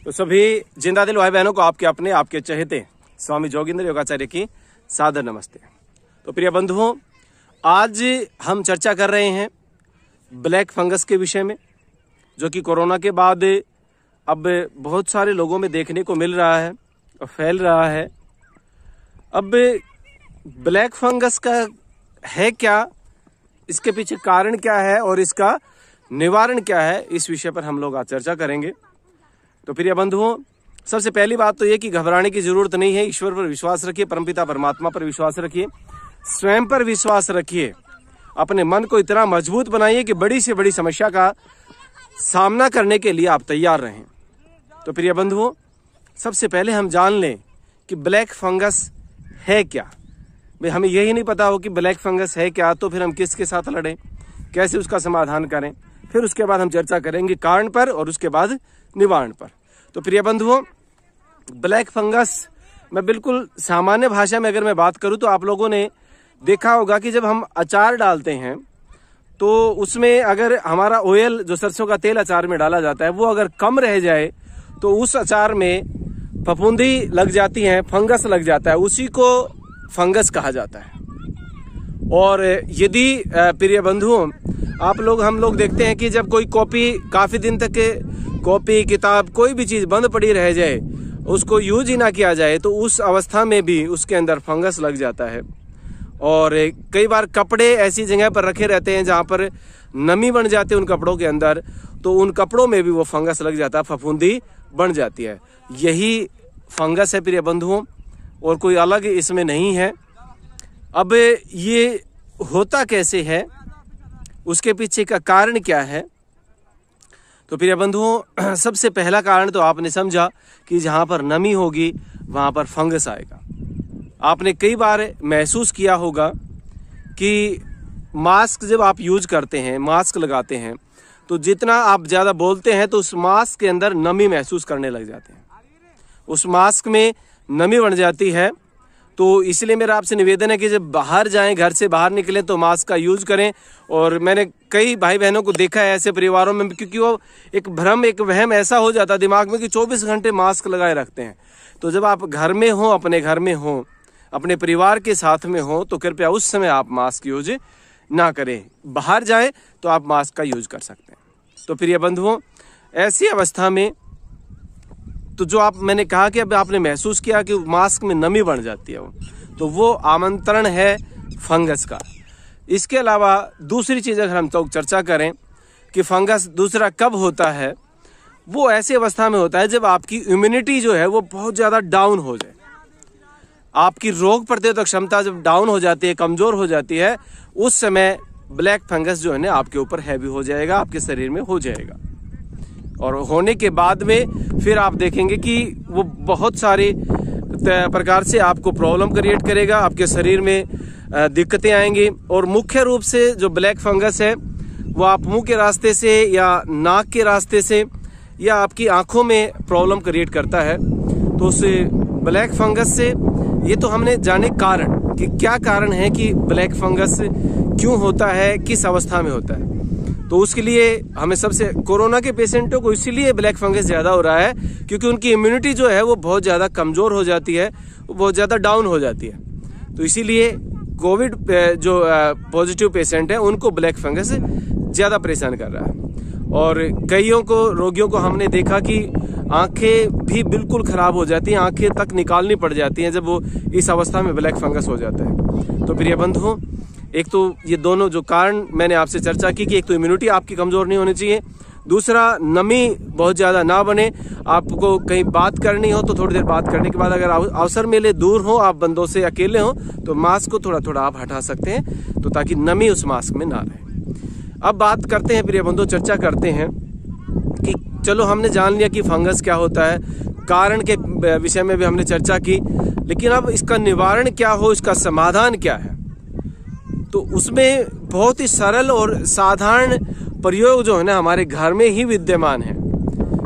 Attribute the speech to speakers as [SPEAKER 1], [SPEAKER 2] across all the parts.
[SPEAKER 1] तो सभी जिंदा दिल भाई बहनों को आपके अपने आपके चहेते स्वामी जोगिंद्र योगाचार्य की सादर नमस्ते। तो प्रिय बंधुओं, आज हम चर्चा कर रहे हैं ब्लैक फंगस के विषय में, जो कि कोरोना के बाद अब बहुत सारे लोगों में देखने को मिल रहा है और फैल रहा है। अब ब्लैक फंगस का है क्या, इसके पीछे कारण क्या है और इसका निवारण क्या है, इस विषय पर हम लोग आज चर्चा करेंगे। तो प्रिय बंधुओं, सबसे पहली बात तो ये कि घबराने की जरूरत नहीं है। ईश्वर पर विश्वास रखिए, परमपिता परमात्मा पर विश्वास रखिए, स्वयं पर विश्वास रखिए। अपने मन को इतना मजबूत बनाइए कि बड़ी से बड़ी समस्या का सामना करने के लिए आप तैयार रहें। तो प्रिय बंधुओं, सबसे पहले हम जान लें कि ब्लैक फंगस है क्या। भाई हमें यही नहीं पता हो कि ब्लैक फंगस है क्या, तो फिर हम किसके साथ लड़ें, कैसे उसका समाधान करें। फिर उसके बाद हम चर्चा करेंगे कारण पर और उसके बाद निवारण पर। तो प्रिय बंधुओं, ब्लैक फंगस मैं बिल्कुल सामान्य भाषा में अगर मैं बात करूं तो आप लोगों ने देखा होगा कि जब हम अचार डालते हैं तो उसमें अगर हमारा ऑयल जो सरसों का तेल अचार में डाला जाता है वो अगर कम रह जाए तो उस अचार में फफूंदी लग जाती है, फंगस लग जाता है, उसी को फंगस कहा जाता है। और यदि प्रिय बंधुओं हम लोग देखते हैं कि जब कोई कॉपी काफी दिन तक कॉपी किताब कोई भी चीज बंद पड़ी रह जाए, उसको यूज ही ना किया जाए, तो उस अवस्था में भी उसके अंदर फंगस लग जाता है। और कई बार कपड़े ऐसी जगह पर रखे रहते हैं जहां पर नमी बन जाती है उन कपड़ों के अंदर, तो उन कपड़ों में भी वो फंगस लग जाता है, फफूंदी बन जाती है। यही फंगस है प्रिय बंधुओं, और कोई अलग इसमें नहीं है। अब ये होता कैसे है, उसके पीछे का कारण क्या है। तो प्रिय बंधुओं, सबसे पहला कारण तो आपने समझा कि जहां पर नमी होगी वहां पर फंगस आएगा। आपने कई बार महसूस किया होगा कि मास्क जब आप यूज करते हैं, मास्क लगाते हैं, तो जितना आप ज्यादा बोलते हैं तो उस मास्क के अंदर नमी महसूस करने लग जाते हैं, उस मास्क में नमी बन जाती है। तो इसलिए मेरा आपसे निवेदन है कि जब बाहर जाएं, घर से बाहर निकलें, तो मास्क का यूज करें। और मैंने कई भाई बहनों को देखा है ऐसे परिवारों में, क्योंकि वो एक भ्रम, एक वहम ऐसा हो जाता है दिमाग में कि 24 घंटे मास्क लगाए रखते हैं। तो जब आप घर में हो, अपने घर में हो, अपने परिवार के साथ में हो, तो कृपया उस समय आप मास्क यूज ना करें। बाहर जाएं तो आप मास्क का यूज कर सकते हैं। तो प्रिय बंधुओं, ऐसी अवस्था में तो जो मैंने कहा कि अब आपने महसूस किया कि मास्क में नमी बन जाती है, तो वो आमंत्रण है फंगस का। इसके अलावा दूसरी चीज अगर हम तो चर्चा करें कि फंगस दूसरा कब होता है, वो ऐसी अवस्था में होता है जब आपकी इम्यूनिटी जो है वो बहुत ज्यादा डाउन हो जाए। आपकी रोग प्रतिरोधक क्षमता जब डाउन हो जाती है, कमजोर हो जाती है, उस समय ब्लैक फंगस जो है ना आपके ऊपर हैवी हो जाएगा, आपके शरीर में हो जाएगा। और होने के बाद में फिर आप देखेंगे कि वो बहुत सारी प्रकार से आपको प्रॉब्लम क्रिएट करेगा, आपके शरीर में दिक्कतें आएंगी। और मुख्य रूप से जो ब्लैक फंगस है वो आप मुंह के रास्ते से या नाक के रास्ते से या आपकी आंखों में प्रॉब्लम क्रिएट करता है। तो उस ब्लैक फंगस से ये तो हमने जाने कारण कि क्या कारण है कि ब्लैक फंगस क्यों होता है, किस अवस्था में होता है। तो उसके लिए हमें सबसे कोरोना के पेशेंटों को इसीलिए ब्लैक फंगस ज्यादा हो रहा है क्योंकि उनकी इम्यूनिटी जो है वो बहुत ज्यादा कमजोर हो जाती है, वो बहुत ज्यादा डाउन हो जाती है। तो इसीलिए कोविड जो पॉजिटिव पेशेंट है उनको ब्लैक फंगस ज्यादा परेशान कर रहा है। और कईयों को रोगियों को हमने देखा कि आंखें भी बिल्कुल खराब हो जाती हैं, आंखें तक निकालनी पड़ जाती हैं जब वो इस अवस्था में ब्लैक फंगस हो जाता है। तो प्रिय बंधुओं, एक तो ये दोनों जो कारण मैंने आपसे चर्चा की कि एक तो इम्यूनिटी आपकी कमजोर नहीं होनी चाहिए, दूसरा नमी बहुत ज्यादा ना बने। आपको कहीं बात करनी हो तो थोड़ी देर बात करने के बाद अगर अवसर मिले, दूर हो आप बंदों से, अकेले हो, तो मास्क को थोड़ा थोड़ा आप हटा सकते हैं, तो ताकि नमी उस मास्क में ना रहे। अब बात करते हैं प्रिय बंधुओं, चर्चा करते हैं कि चलो हमने जान लिया कि फंगस क्या होता है, कारण के विषय में भी हमने चर्चा की, लेकिन अब इसका निवारण क्या हो, इसका समाधान क्या है। तो उसमें बहुत ही सरल और साधारण प्रयोग जो है ना हमारे घर में ही विद्यमान है,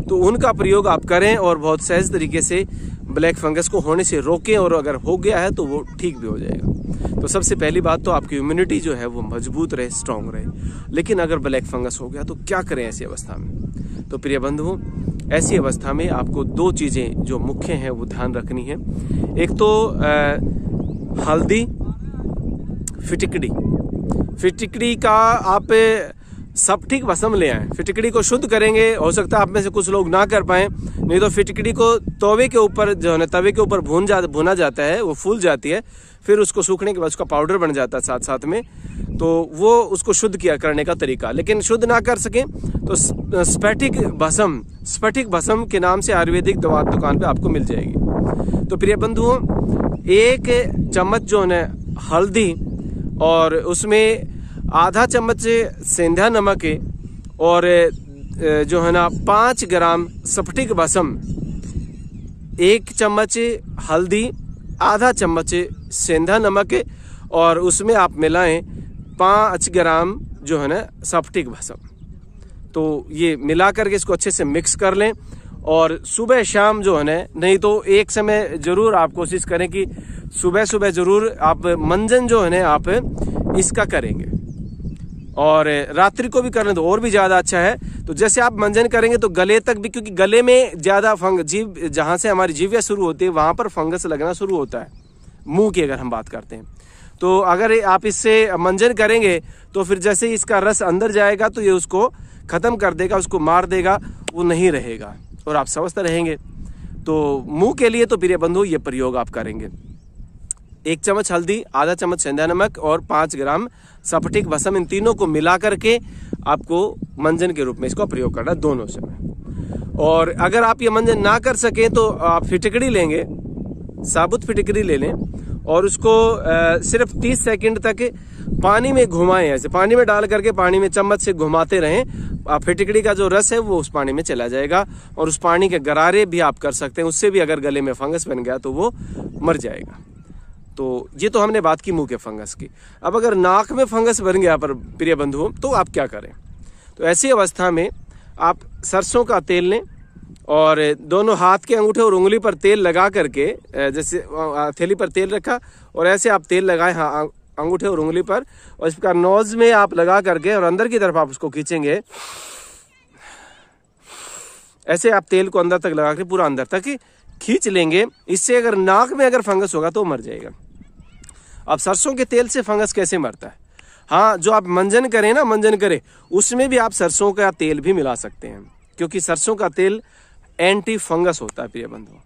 [SPEAKER 1] तो उनका प्रयोग आप करें और बहुत सहज तरीके से ब्लैक फंगस को होने से रोकें। और अगर हो गया है तो वो ठीक भी हो जाएगा। तो सबसे पहली बात तो आपकी इम्यूनिटी जो है वो मजबूत रहे, स्ट्रांग रहे। लेकिन अगर ब्लैक फंगस हो गया तो क्या करें ऐसी अवस्था में। तो प्रिय बंधुओं, ऐसी अवस्था में आपको दो चीजें जो मुख्य हैं वो ध्यान रखनी है। एक तो हल्दी, फिटिकड़ी का आप स्फटिक भस्म ले आए। फिटिकड़ी को शुद्ध करेंगे, हो सकता है आप में से कुछ लोग ना कर पाए, नहीं तो फिटिकड़ी को तवे के ऊपर जो है ना, तवे के ऊपर भुना जाता है, वो फूल जाती है, फिर उसको सूखने के बाद उसका पाउडर बन जाता है साथ साथ में, तो वो उसको शुद्ध किया करने का तरीका। लेकिन शुद्ध ना कर सके तो स्फटिक भस्म के नाम से आयुर्वेदिक दवा दुकान पे आपको मिल जाएगी। तो प्रिय बंधुओं, 1 चम्मच जो है हल्दी और उसमें आधा चम्मच सेंधा नमक है और जो है ना 5 ग्राम स्फटिक भस्म, 1 चम्मच हल्दी, आधा चम्मच सेंधा नमक और उसमें आप मिलाएं 5 ग्राम जो है ना स्फटिक भस्म। तो ये मिला करके इसको अच्छे से मिक्स कर लें और सुबह शाम जो है ना, नहीं तो एक समय जरूर आप कोशिश करें कि सुबह सुबह जरूर आप मंजन जो है ना आप इसका करेंगे, और रात्रि को भी करने तो और भी ज्यादा अच्छा है। तो जैसे आप मंजन करेंगे तो गले तक भी, क्योंकि गले में ज्यादा जीव, जहां से हमारी जीविया शुरू होती है वहां पर फंगस लगना शुरू होता है, मुंह की अगर हम बात करते हैं। तो अगर आप इससे मंजन करेंगे तो फिर जैसे इसका रस अंदर जाएगा तो ये उसको खत्म कर देगा, उसको मार देगा, वो नहीं रहेगा और आप स्वस्थ रहेंगे। तो मुंह के लिए तो प्रिय बंधु ये प्रयोग आप करेंगे। 1 चम्मच हल्दी, आधा चम्मच सेंधा नमक और 5 ग्राम स्फटिक भस्म, इन तीनों को मिला करके आपको मंजन के रूप में इसको प्रयोग करना दोनों समय। और अगर आप ये मंजन ना कर सकें तो आप फिटिकड़ी लेंगे, साबुत फिटिकड़ी ले लें और उसको सिर्फ 30 सेकंड तक पानी में घुमाएं, ऐसे पानी में डाल करके पानी में चम्मच से घुमाते रहें। फिटिकड़ी का जो रस है वो उस पानी में चला जाएगा और उस पानी के गरारे भी आप कर सकते हैं, उससे भी अगर गले में फंगस बन गया तो वो मर जाएगा। तो ये तो हमने बात की मुंह के फंगस की। अब अगर नाक में फंगस बन गया पर प्रिय बंधुओं, तो आप क्या करें? तो ऐसी अवस्था में आप सरसों का तेल लें और दोनों हाथ के अंगूठे और उंगली पर तेल लगा करके, जैसे हथेली पर तेल रखा और ऐसे आप तेल लगाएं अंगूठे और उंगली पर, और इसका नोज में आप लगा करके और अंदर की तरफ आप उसको खींचेंगे। ऐसे आप तेल को अंदर तक लगा के पूरा अंदर तक खींच लेंगे। इससे अगर नाक में अगर फंगस होगा तो मर जाएगा। अब सरसों के तेल से फंगस कैसे मरता है? हाँ, जो आप मंजन करें ना, मंजन करें उसमें भी आप सरसों का तेल भी मिला सकते हैं, क्योंकि सरसों का तेल एंटी फंगस होता है प्रिय बंधुओं।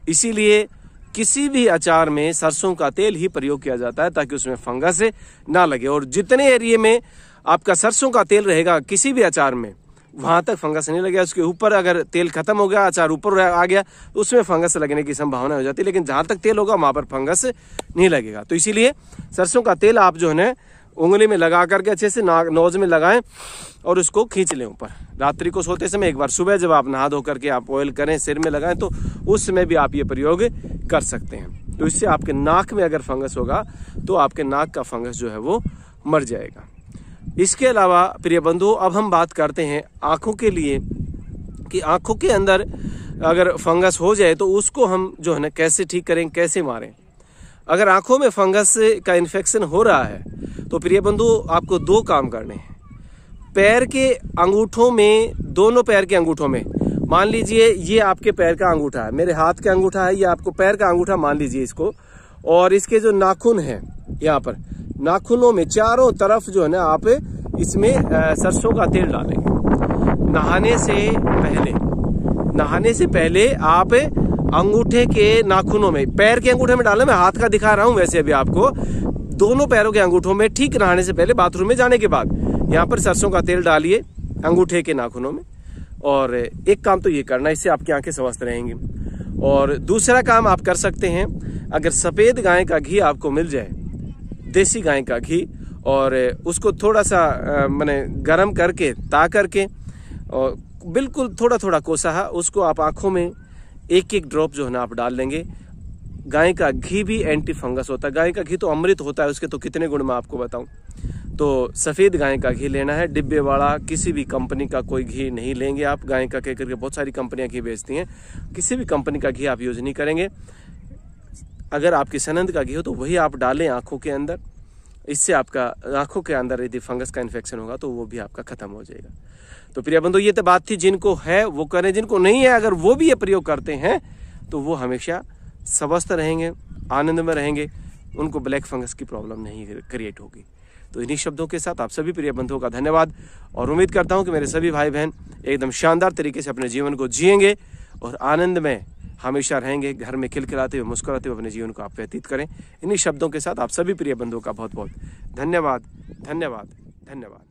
[SPEAKER 1] इसीलिए किसी भी अचार में सरसों का तेल ही प्रयोग किया जाता है ताकि उसमें फंगस ना लगे। और जितने एरिया में आपका सरसों का तेल रहेगा किसी भी अचार में, वहां तक फंगस नहीं लगेगा। उसके ऊपर अगर तेल खत्म हो गया, अचार ऊपर आ गया, तो उसमें फंगस लगने की संभावना हो जाती है, लेकिन जहां तक तेल होगा वहां पर फंगस नहीं लगेगा। तो इसीलिए सरसों का तेल आप जो है ना उंगली में लगा करके अच्छे से नोज में लगाएं और उसको खींच लें ऊपर। रात्रि को सोते समय एक बार, सुबह जब आप नहा धो करके आप ऑयल करें, सिर में लगाएं, तो उस समय भी आप ये प्रयोग कर सकते हैं। तो इससे आपके नाक में अगर फंगस होगा तो आपके नाक का फंगस जो है वो मर जाएगा। इसके अलावा प्रिय बंधु, अब हम बात करते हैं आंखों के लिए कि आंखों के अंदर अगर फंगस हो जाए तो उसको हम जो है ना कैसे ठीक करें, कैसे मारें। अगर आंखों में फंगस का इन्फेक्शन हो रहा है तो प्रिय बंधु आपको 2 काम करने हैं। पैर के अंगूठों में, दोनों पैर के अंगूठों में, मान लीजिए ये आपके पैर का अंगूठा है, मेरे हाथ का अंगूठा है, ये आपको पैर का अंगूठा मान लीजिए इसको, और इसके जो नाखून है यहाँ पर, नाखूनों में चारों तरफ जो है ना आप इसमें सरसों का तेल डालेंगे। नहाने से पहले आप अंगूठे के नाखूनों में, पैर के अंगूठे में डालें, मैं हाथ का दिखा रहा हूं वैसे अभी आपको, दोनों पैरों के अंगूठों में ठीक नहाने से पहले, बाथरूम में जाने के बाद यहाँ पर सरसों का तेल डालिए अंगूठे के नाखूनों में। और एक काम तो ये करना, इससे आपकी आंखें स्वस्थ रहेंगी। और दूसरा काम आप कर सकते हैं, अगर सफेद गाय का घी आपको मिल जाए, देसी गाय का घी, और उसको थोड़ा सा माने गर्म करके, ता करके, और बिल्कुल थोड़ा थोड़ा कोसा, उसको आप आंखों में 1-1 ड्रॉप जो है ना आप डाल लेंगे। गाय का घी भी एंटी फंगस होता है। गाय का घी तो अमृत होता है, उसके तो कितने गुण मैं आपको बताऊं। तो सफेद गाय का घी लेना है, डिब्बे वाला, किसी भी कंपनी का कोई घी नहीं लेंगे आप। गाय का कह करके बहुत सारी कंपनियां घी बेचती हैं, किसी भी कंपनी का घी आप यूज नहीं करेंगे। अगर आपकी सनंद का घी हो तो वही आप डालें आंखों के अंदर। इससे आपका आंखों के अंदर यदि फंगस का इन्फेक्शन होगा तो वो भी आपका खत्म हो जाएगा। तो प्रिय बंधु, ये तो बात थी, जिनको है वो करें, जिनको नहीं है अगर वो भी ये प्रयोग करते हैं तो वो हमेशा स्वस्थ रहेंगे, आनंद में रहेंगे, उनको ब्लैक फंगस की प्रॉब्लम नहीं क्रिएट होगी। तो इन्हीं शब्दों के साथ आप सभी प्रिय बंधुओं का धन्यवाद, और उम्मीद करता हूं कि मेरे सभी भाई बहन एकदम शानदार तरीके से अपने जीवन को जिएंगे और आनंद में हमेशा रहेंगे, घर में खिलखिलाते हुए मुस्कुराते हुए अपने जीवन को आप व्यतीत करें। इन्हीं शब्दों के साथ आप सभी प्रिय बंधुओं का बहुत बहुत धन्यवाद, धन्यवाद, धन्यवाद।